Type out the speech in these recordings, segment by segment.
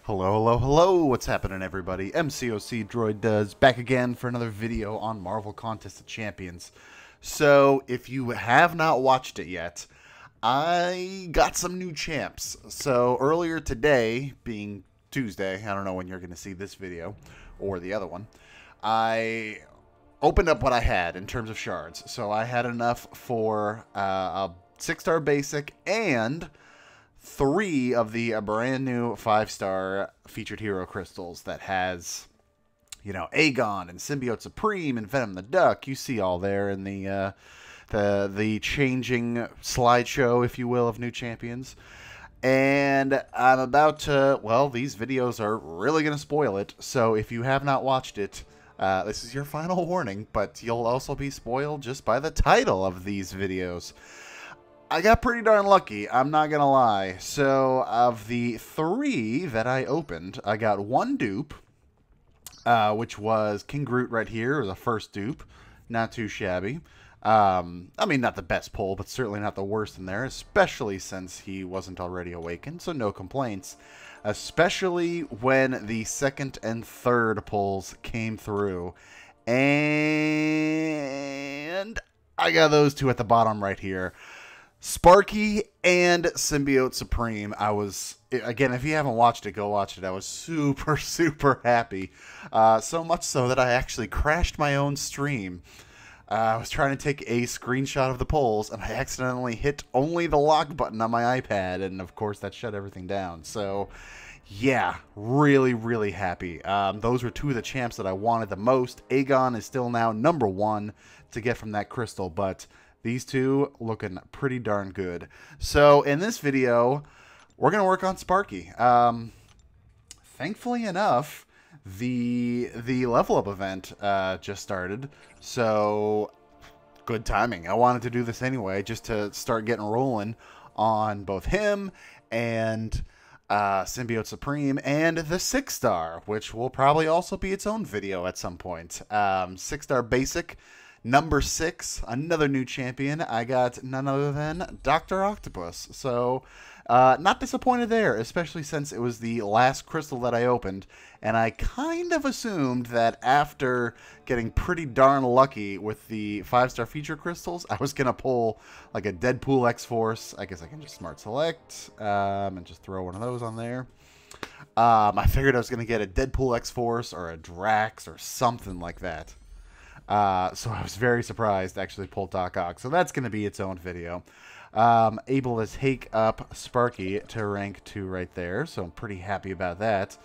Hello, hello, hello, what's happening everybody? MCOC Droid does back again for another video on Marvel Contest of Champions. So, if you have not watched it yet, I got some new champs. So, earlier today, being Tuesday, I don't know when you're going to see this video, or the other one, I opened up what I had in terms of shards. So, I had enough for a 6-star basic and 3 of the brand new 5-star featured hero crystals that has, you know, Aegon and Symbiote Supreme and Venom the Duck. You see all there in the changing slideshow, if you will, of new champions. And I'm about to, well, these videos are really going to spoil it. So if you have not watched it, this is your final warning, but you'll also be spoiled just by the title of these videos. I got pretty darn lucky, I'm not gonna lie. So, of the 3 that I opened, I got 1 dupe, which was King Groot right here, the first dupe. Not too shabby. I mean, not the best pull, but certainly not the worst in there, especially since he wasn't already awakened, so no complaints. Especially when the second and third pulls came through. And I got those 2 at the bottom right here. Sparky and Symbiote Supreme. I was, again, if you haven't watched it, go watch it. I was super, super happy. So much so that I actually crashed my own stream. I was trying to take a screenshot of the polls, and I accidentally hit only the lock button on my iPad, and of course that shut everything down. So, yeah, really, really happy. Those were 2 of the champs that I wanted the most. Aegon is still now number 1 to get from that crystal, but these 2 looking pretty darn good. So in this video, we're going to work on Sparky. Thankfully enough, the level up event just started. So good timing. I wanted to do this anyway just to start getting rolling on both him and Symbiote Supreme and the 6-star, which will probably also be its own video at some point. 6-star basic. Number 6, another new champion. I got none other than Dr. Octopus. So, not disappointed there, especially since it was the last crystal that I opened. And I kind of assumed that after getting pretty darn lucky with the 5-star feature crystals, I was going to pull like a Deadpool X-Force. I guess I can just smart select and just throw one of those on there. I figured I was going to get a Deadpool X-Force or a Drax or something like that. So I was very surprised to actually pull Doc Ock. So that's going to be its own video. Able to take up Sparky to rank 2 right there. So I'm pretty happy about that.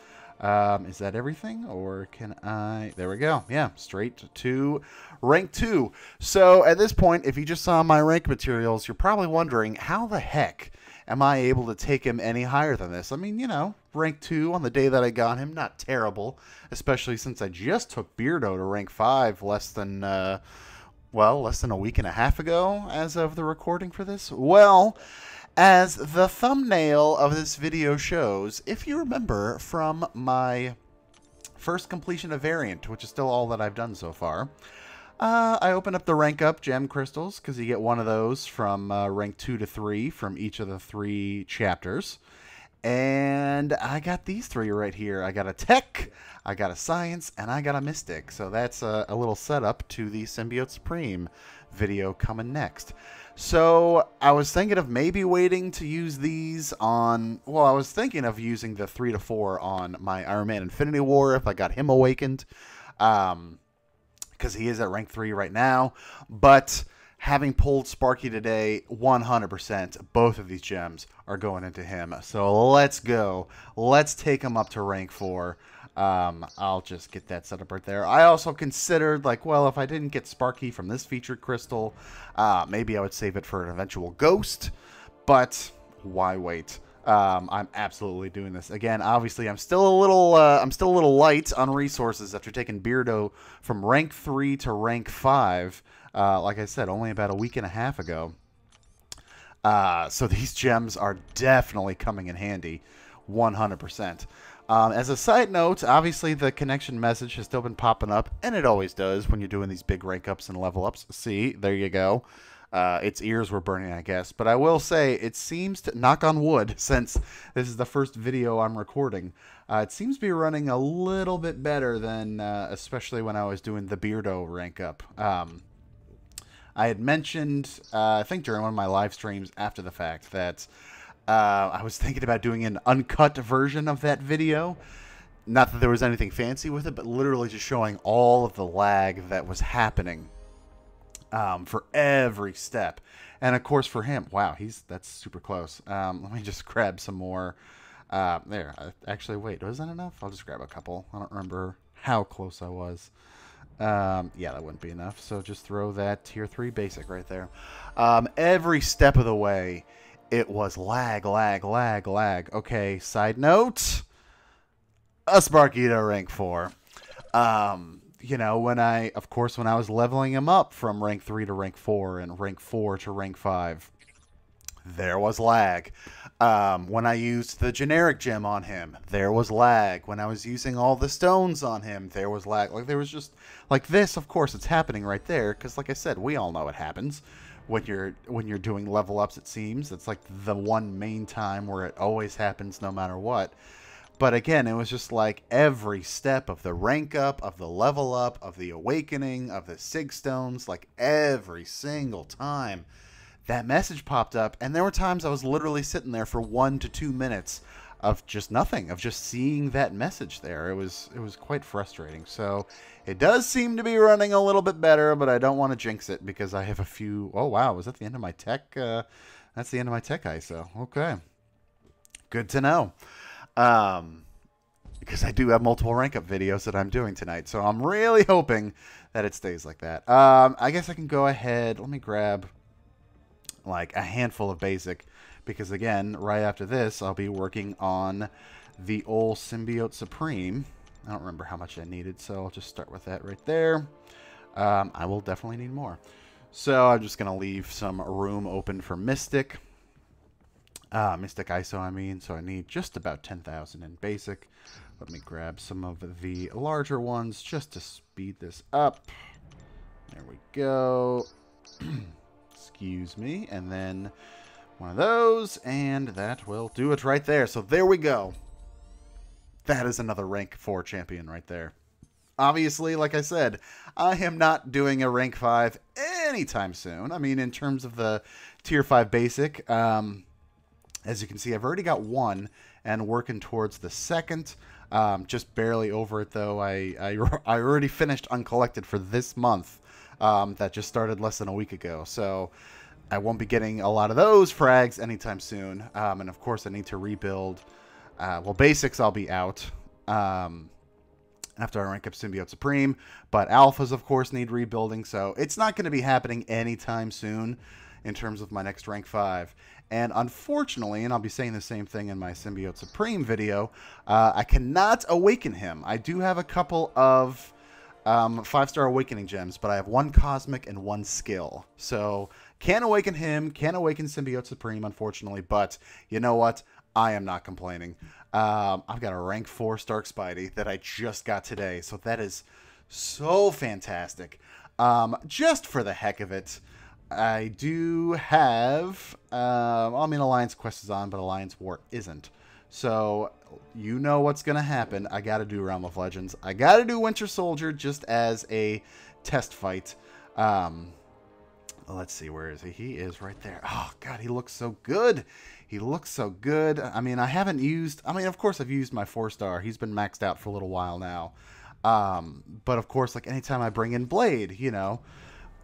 Is that everything? Or can I... There we go. Yeah, straight to rank 2. So at this point, if you just saw my rank materials, you're probably wondering, how the heck am I able to take him any higher than this? I mean, you know, rank 2 on the day that I got him, not terrible, especially since I just took Beardo to rank 5 less than a week and a half ago as of the recording for this. Well, as the thumbnail of this video shows, if you remember from my first completion of Variant, which is still all that I've done so far, I opened up the Rankup gem crystals because you get one of those from rank 2 to 3 from each of the 3 chapters. And I got these 3 right here. I got a Tech, I got a Science, and I got a Mystic. So that's a little setup to the Symbiote Supreme video coming next. So I was thinking of maybe waiting to use these on... Well, I was thinking of using the 3 to 4 on my Iron Man Infinity War if I got him awakened. Because he is at rank 3 right now. But having pulled Sparky today, 100%, both of these gems are going into him. So let's go. Let's take him up to rank 4. I'll just get that set up right there. I also considered, like, well, if I didn't get Sparky from this featured crystal, maybe I would save it for an eventual ghost. But why wait? I'm absolutely doing this. Again, obviously, I'm still a little light on resources after taking Beardo from rank 3 to rank 5. Like I said, only about a week and a half ago. So these gems are definitely coming in handy, 100%. As a side note, obviously the connection message has still been popping up, and it always does when you're doing these big rank ups and level ups. See, there you go. its ears were burning, I guess. But I will say, it seems to, knock on wood, since this is the first video I'm recording, it seems to be running a little bit better than, especially when I was doing the Beardo rank up. I had mentioned, I think during one of my live streams after the fact, that I was thinking about doing an uncut version of that video. Not that there was anything fancy with it, but literally just showing all of the lag that was happening for every step. And of course for him, wow, that's super close. Let me just grab some more. There, actually, wait, was that enough? I'll just grab a couple. I don't remember how close I was. Yeah, that wouldn't be enough. So just throw that tier 3 basic right there. Every step of the way, it was lag, lag, lag, lag. Okay, side note, a Sparky to rank 4. You know, when I was leveling him up from rank 3 to rank 4 and rank 4 to rank 5, there was lag. When I used the generic gem on him, there was lag. When I was using all the stones on him, there was lag. Like, there was just, like this, of course, it's happening right there, because like I said, we all know it happens when you're doing level ups, it seems. It's like the one main time where it always happens no matter what. But again, it was just like every step of the rank up, of the level up, of the awakening, of the sig stones, like every single time that message popped up. And there were times I was literally sitting there for 1 to 2 minutes of just nothing, of just seeing that message there. It was quite frustrating. So it does seem to be running a little bit better, but I don't want to jinx it because I have a few. Oh wow, was that the end of my tech? That's the end of my tech ISO. Okay, good to know. Because I do have multiple rank up videos that I'm doing tonight, so I'm really hoping that it stays like that. I guess I can go ahead. Let me grab like a handful of basic, because again, right after this, I'll be working on the old Symbiote Supreme. I don't remember how much I needed, so I'll just start with that right there. I will definitely need more. So I'm just going to leave some room open for Mystic. Mystic ISO, I mean. So I need just about 10,000 in basic. Let me grab some of the larger ones just to speed this up. There we go. Excuse me. And then one of those, and that will do it right there. So there we go. That is another rank 4 champion right there. Obviously, like I said, I am not doing a rank 5 anytime soon. I mean, in terms of the tier 5 basic, as you can see, I've already got one and working towards the second. Just barely over it, though. I already finished Uncollected for this month. That just started less than a week ago. So I won't be getting a lot of those frags anytime soon. And of course, I need to rebuild. Well, basics I'll be out after I rank up Symbiote Supreme. But alphas, of course, need rebuilding. So it's not going to be happening anytime soon in terms of my next rank 5. And unfortunately, and I'll be saying the same thing in my Symbiote Supreme video, I cannot awaken him. I do have a couple of 5-star awakening gems, but I have 1 cosmic and 1 skill. So can't awaken him, can't awaken Symbiote Supreme, unfortunately. But you know what? I am not complaining. I've got a rank 4 Stark Spidey that I just got today. So that is so fantastic. Just for the heck of it, I do have, I mean, Alliance Quest is on, but Alliance War isn't. So, you know what's going to happen. I got to do Realm of Legends. I got to do Winter Soldier just as a test fight. Let's see, where is he? He is right there. Oh, God, he looks so good. He looks so good. I mean, I haven't used, I mean, of course I've used my 4-star. He's been maxed out for a little while now. But, of course, like, anytime I bring in Blade, you know,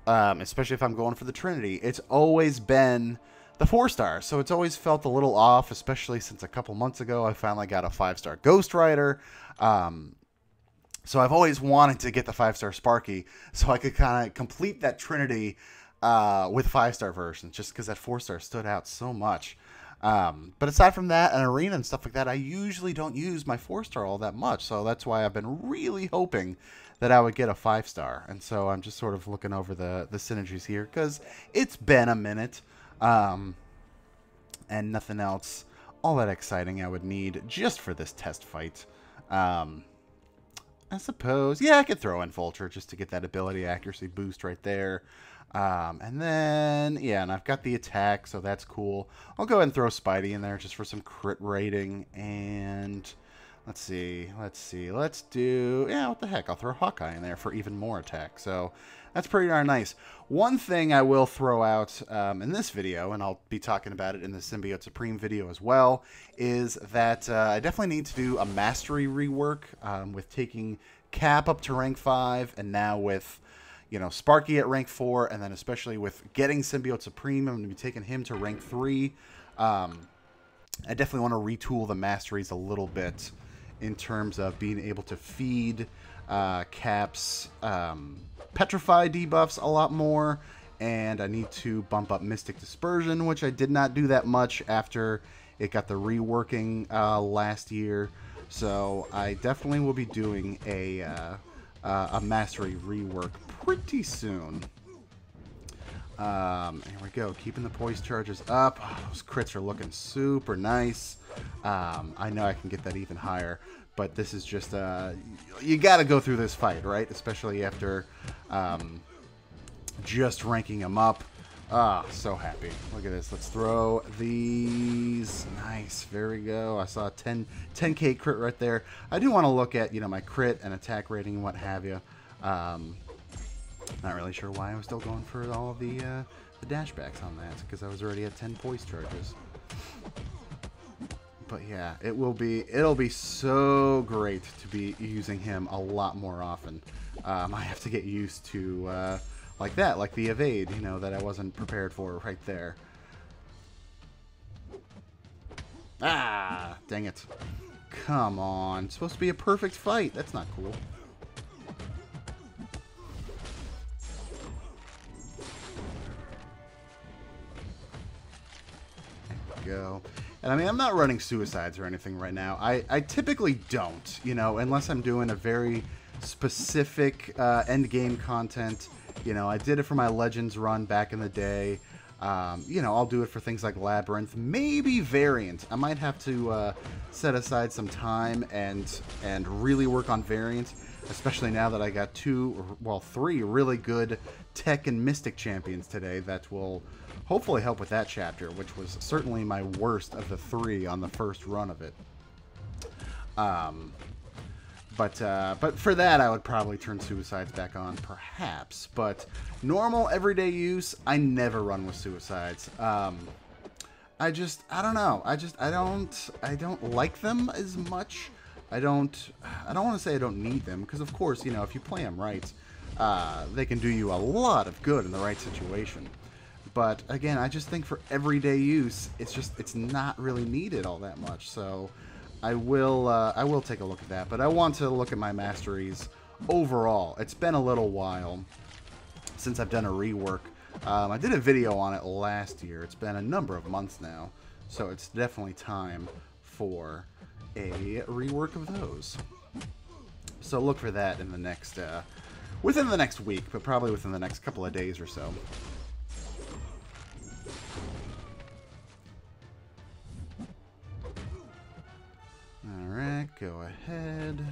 especially if I'm going for the Trinity, it's always been the 4-star. So it's always felt a little off, especially since a couple months ago I finally got a 5-star Ghost Rider. So I've always wanted to get the 5-star Sparky so I could kind of complete that Trinity with 5-star versions, just because that 4-star stood out so much. But aside from that, and arena and stuff like that, I usually don't use my 4-star all that much. So that's why I've been really hoping that I would get a 5-star. And so I'm just sort of looking over the synergies here, because it's been a minute. And nothing else all that exciting I would need just for this test fight. I suppose, yeah, I could throw in Vulture just to get that ability accuracy boost right there. And then, yeah, and I've got the attack, so that's cool. I'll go ahead and throw Spidey in there just for some crit rating. And let's see. Let's do, yeah, what the heck? I'll throw Hawkeye in there for even more attack. So that's pretty darn nice. One thing I will throw out in this video, and I'll be talking about it in the Symbiote Supreme video as well, is that I definitely need to do a mastery rework with taking Cap up to rank 5, and now with, you know, Sparky at rank 4, and then especially with getting Symbiote Supreme, I'm going to be taking him to rank 3. I definitely want to retool the masteries a little bit in terms of being able to feed Cap's Petrify debuffs a lot more, and I need to bump up Mystic Dispersion, which I did not do that much after it got the reworking last year. So I definitely will be doing a mastery rework pretty soon. Here we go, keeping the poise charges up. Oh, those crits are looking super nice. I know I can get that even higher, but this is just you got to go through this fight, right? Especially after just ranking them up. Ah, so happy. Look at this. Let's throw these. Nice. There we go. I saw a 10K crit right there. I do want to look at, you know, my crit and attack rating and what have you. Not really sure why I was still going for all of the dashbacks on that, because I was already at 10 poise charges. But yeah, it'll be so great to be using him a lot more often. I have to get used to like the evade, you know, that I wasn't prepared for right there. Ah, dang it. Come on. It's supposed to be a perfect fight. That's not cool. Go. And I mean, I'm not running suicides or anything right now. I typically don't, you know, unless I'm doing a very specific end game content. You know, I did it for my Legends run back in the day. You know, I'll do it for things like Labyrinth, maybe Variant. I might have to set aside some time and really work on Variant, especially now that I got 3 really good Tech and Mystic champions today that will hopefully help with that chapter, which was certainly my worst of the 3 on the first run of it. But for that, I would probably turn Suicides back on, perhaps. But normal, everyday use, I never run with Suicides. I don't know. I don't like them as much. I don't want to say I don't need them, because of course, you know, if you play them right, they can do you a lot of good in the right situation. But again, I just think for everyday use, it's not really needed all that much. So I will take a look at that. But I want to look at my masteries overall. It's been a little while since I've done a rework. I did a video on it last year. It's been a number of months now, so it's definitely time for a rework of those. So look for that in the next within the next week, but probably within the next couple of days or so. Alright, go ahead.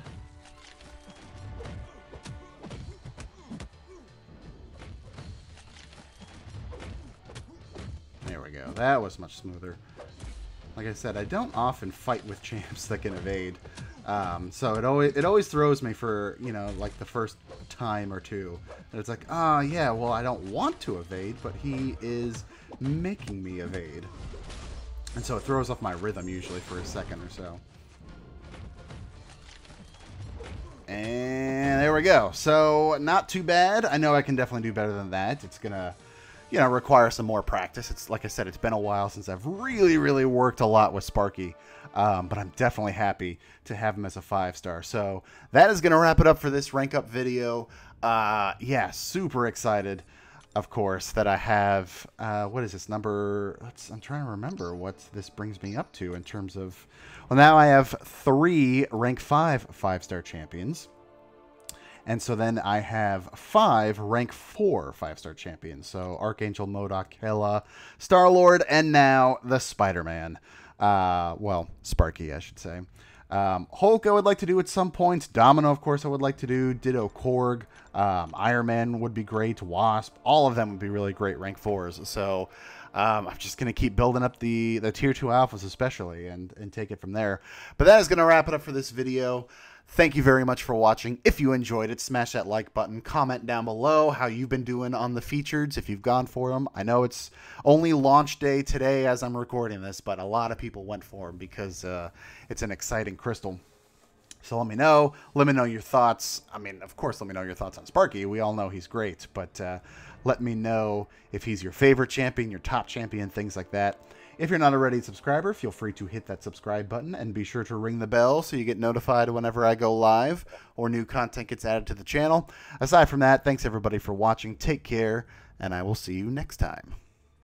There we go. That was much smoother. Like I said, I don't often fight with champs that can evade. So it always throws me for, you know, like the first time or two. And it's like, oh yeah, well I don't want to evade, but he is making me evade. And so it throws off my rhythm usually for a second or so. And there we go. So not too bad. I know I can definitely do better than that. It's gonna, you know, require some more practice. It's like I said, it's been a while since I've really worked a lot with Sparky. But I'm definitely happy to have him as a 5-star. So that is gonna wrap it up for this rank up video. Yeah, super excited, of course, that I have what is this number? I'm trying to remember what this brings me up to in terms of. Well, now I have 3 rank 5 5-star champions. And so then I have 5 rank 4 5-star champions. So Archangel, MODOK, Hela, Star-Lord, and now the Spider-Man. Well, Sparky, I should say. Hulk, I would like to do at some point. Domino, of course, I would like to do. Ditto Korg. Iron Man would be great. Wasp. All of them would be really great rank 4s. So I'm just going to keep building up the tier 2 alphas especially and take it from there. But that is going to wrap it up for this video. Thank you very much for watching. If you enjoyed it, smash that like button. Comment down below how you've been doing on the features, if you've gone for them. I know it's only launch day today as I'm recording this, but a lot of people went for them because it's an exciting crystal. So let me know. Let me know your thoughts. I mean, of course, let me know your thoughts on Sparky. We all know he's great, but let me know if he's your favorite champion, your top champion, things like that. If you're not already a subscriber, feel free to hit that subscribe button and be sure to ring the bell so you get notified whenever I go live or new content gets added to the channel. Aside from that, thanks everybody for watching. Take care, and I will see you next time.